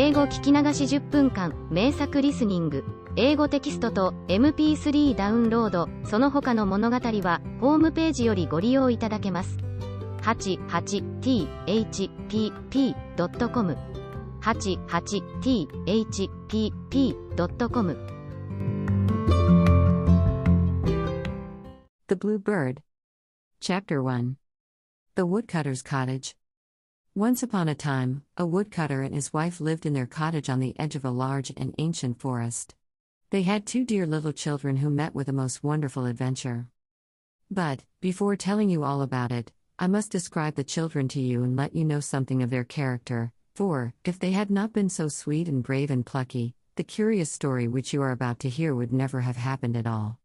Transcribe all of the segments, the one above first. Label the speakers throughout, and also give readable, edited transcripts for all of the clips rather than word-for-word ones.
Speaker 1: 英語聞き流し10分間、名作リスニング、英語テキストと MP3 ダウンロード、その他の物語は、ホームページよりご利用いただけます。88thpp.com 88thpp.com
Speaker 2: The Blue Bird. Chapter 1. The Woodcutter's Cottage. Once upon a time, a woodcutter and his wife lived in their cottage on the edge of a large and ancient forest. They had 2 dear little children who met with a most wonderful adventure. But, before telling you all about it, I must describe the children to you and let you know something of their character, for, if they had not been so sweet and brave and plucky, the curious story which you are about to hear would never have happened at all.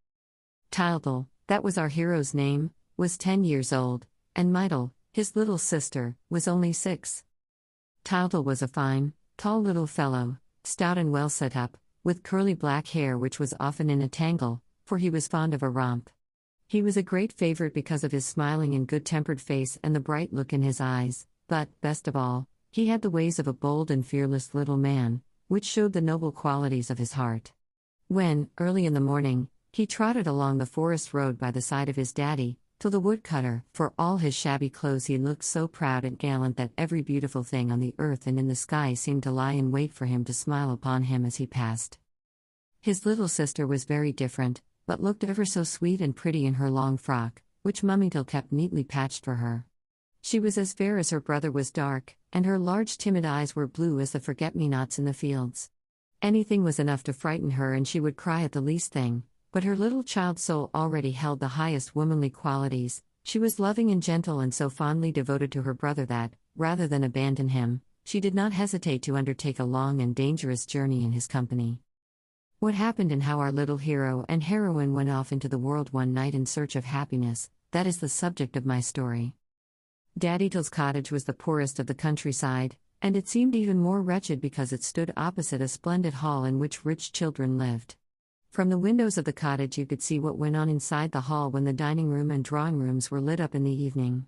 Speaker 2: Tildel, that was our hero's name, was 10 years old, and Meitel, his little sister, was only 6. Tildel was a fine, tall little fellow, stout and well set up, with curly black hair which was often in a tangle, for he was fond of a romp. He was a great favorite because of his smiling and good-tempered face and the bright look in his eyes, but, best of all, he had the ways of a bold and fearless little man, which showed the noble qualities of his heart. When, early in the morning, he trotted along the forest road by the side of his daddy, till the woodcutter, for all his shabby clothes he looked so proud and gallant that every beautiful thing on the earth and in the sky seemed to lie in wait for him to smile upon him as he passed. His little sister was very different, but looked ever so sweet and pretty in her long frock, which Mummitle kept neatly patched for her. She was as fair as her brother was dark, and her large timid eyes were blue as the forget-me-nots in the fields. Anything was enough to frighten her and she would cry at the least thing, but her little child soul already held the highest womanly qualities. She was loving and gentle and so fondly devoted to her brother that, rather than abandon him, she did not hesitate to undertake a long and dangerous journey in his company. What happened and how our little hero and heroine went off into the world one night in search of happiness, that is the subject of my story. Daddytle's cottage was the poorest of the countryside, and it seemed even more wretched because it stood opposite a splendid hall in which rich children lived. From the windows of the cottage you could see what went on inside the hall when the dining room and drawing rooms were lit up in the evening.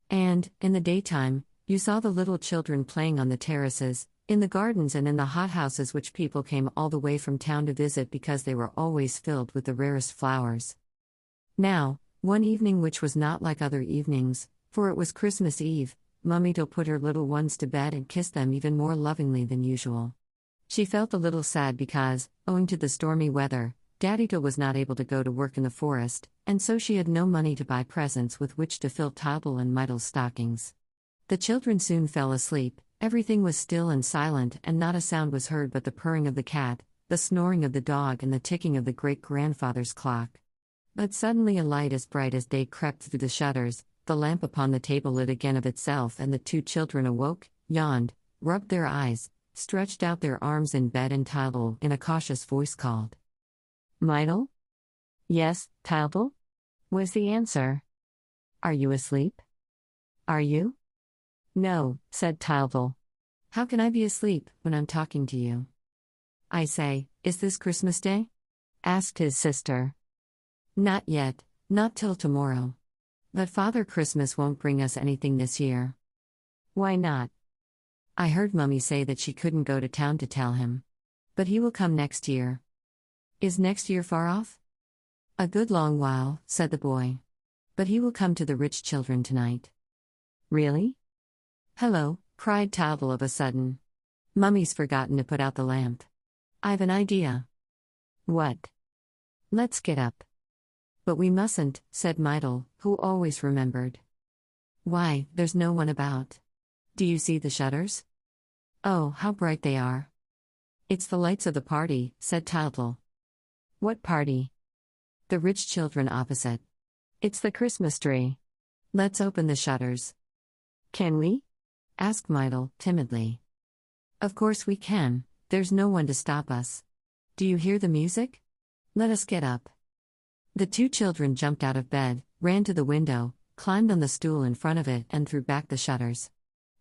Speaker 2: And, in the daytime, you saw the little children playing on the terraces, in the gardens and in the hothouses which people came all the way from town to visit because they were always filled with the rarest flowers. Now, one evening which was not like other evenings, for it was Christmas Eve, Mummitle put her little ones to bed and kissed them even more lovingly than usual. She felt a little sad because, owing to the stormy weather, Daddytle was not able to go to work in the forest, and so she had no money to buy presents with which to fill Tildel and Meitel's stockings. The children soon fell asleep, everything was still and silent and not a sound was heard but the purring of the cat, the snoring of the dog and the ticking of the great-grandfather's clock. But suddenly a light as bright as day crept through the shutters, the lamp upon the table lit again of itself and the 2 children awoke, yawned, rubbed their eyes, stretched out their arms in bed and Tildel in a cautious voice called. "Meitel?" "Yes, Tildel?" was the answer. "Are you asleep?" "Are you?" "No," said Tildel. "How can I be asleep when I'm talking to you?" "I say, is this Christmas Day?" asked his sister. "Not yet, not till tomorrow. But Father Christmas won't bring us anything this year." "Why not?" "I heard Mummy say that she couldn't go to town to tell him. But he will come next year." "Is next year far off?" "A good long while," said the boy. "But he will come to the rich children tonight." "Really?" "Hello," cried Tildel of a sudden. "Mummy's forgotten to put out the lamp. I've an idea." "What?" "Let's get up." "But we mustn't," said Meitel, who always remembered. "Why, there's no one about. Do you see the shutters? Oh, how bright they are." "It's the lights of the party," said Tildel. "What party?" "The rich children opposite. It's the Christmas tree. Let's open the shutters." "Can we?" asked Meitel, timidly. "Of course we can, there's no one to stop us. Do you hear the music? Let us get up." The 2 children jumped out of bed, ran to the window, climbed on the stool in front of it and threw back the shutters.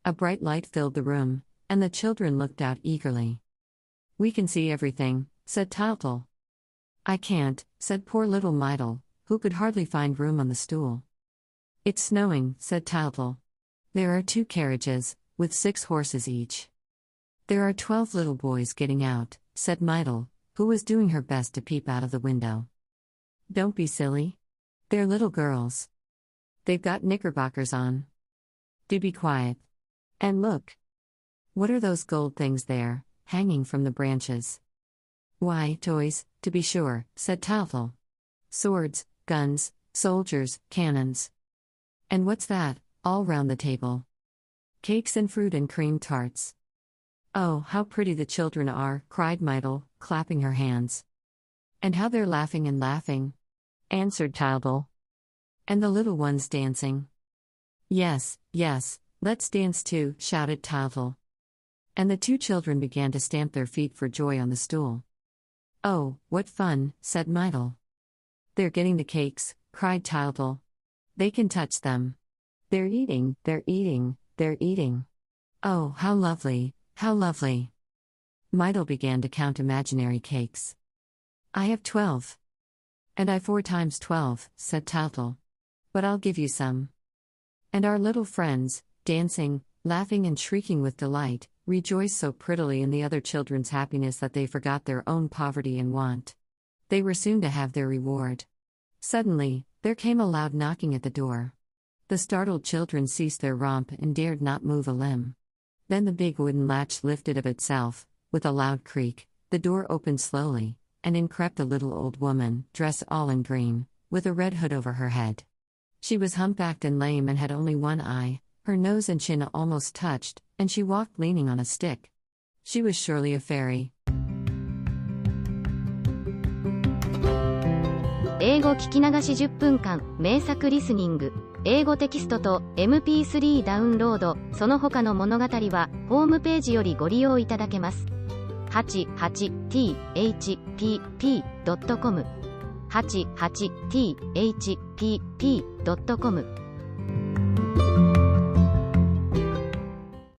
Speaker 2: A bright light filled the room, and the children looked out eagerly. "We can see everything," said Tildel. "I can't," said poor little Meitel, who could hardly find room on the stool. "It's snowing," said Tildel. "There are 2 carriages, with 6 horses each." There are 12 little boys getting out, said Myrtle, who was doing her best to peep out of the window. Don't be silly. They're little girls. They've got knickerbockers on. Do be quiet. And look. What are those gold things there, hanging from the branches? Why, toys, to be sure, said Towel. Swords, guns, soldiers, cannons. And what's that, all round the table? Cakes and fruit and cream tarts. Oh, how pretty the children are, cried Myrtle, clapping her hands. And how they're laughing and laughing, answered Towel. And the little ones dancing. Yes, yes, let's dance too, shouted Towel. And the two children began to stamp their feet for joy on the stool. Oh, what fun, said Myrtle. They're getting the cakes, cried Towel. They can touch them. They're eating, they're eating, they're eating. Oh, how lovely, how lovely. Myrtle began to count imaginary cakes. I have 12. And I 4 times 12, said Towel. But I'll give you some. And our little friends, dancing, laughing and shrieking with delight, rejoiced so prettily in the other children's happiness that they forgot their own poverty and want. They were soon to have their reward. Suddenly, there came a loud knocking at the door. The startled children ceased their romp and dared not move a limb. Then the big wooden latch lifted of itself, with a loud creak, the door opened slowly, and in crept a little old woman, dressed all in green, with a red hood over her head. She was humpbacked and lame and had only one eye, her nose and chin almost touched, and she walked leaning on a stick. She was surely a fairy.
Speaker 1: 英語聞き流し10分間、名作リスニング。英語テキストと MP3 ダウンロード、その他の物語は、ホームページよりご利用いただけます。88thpp.com 88thpp.com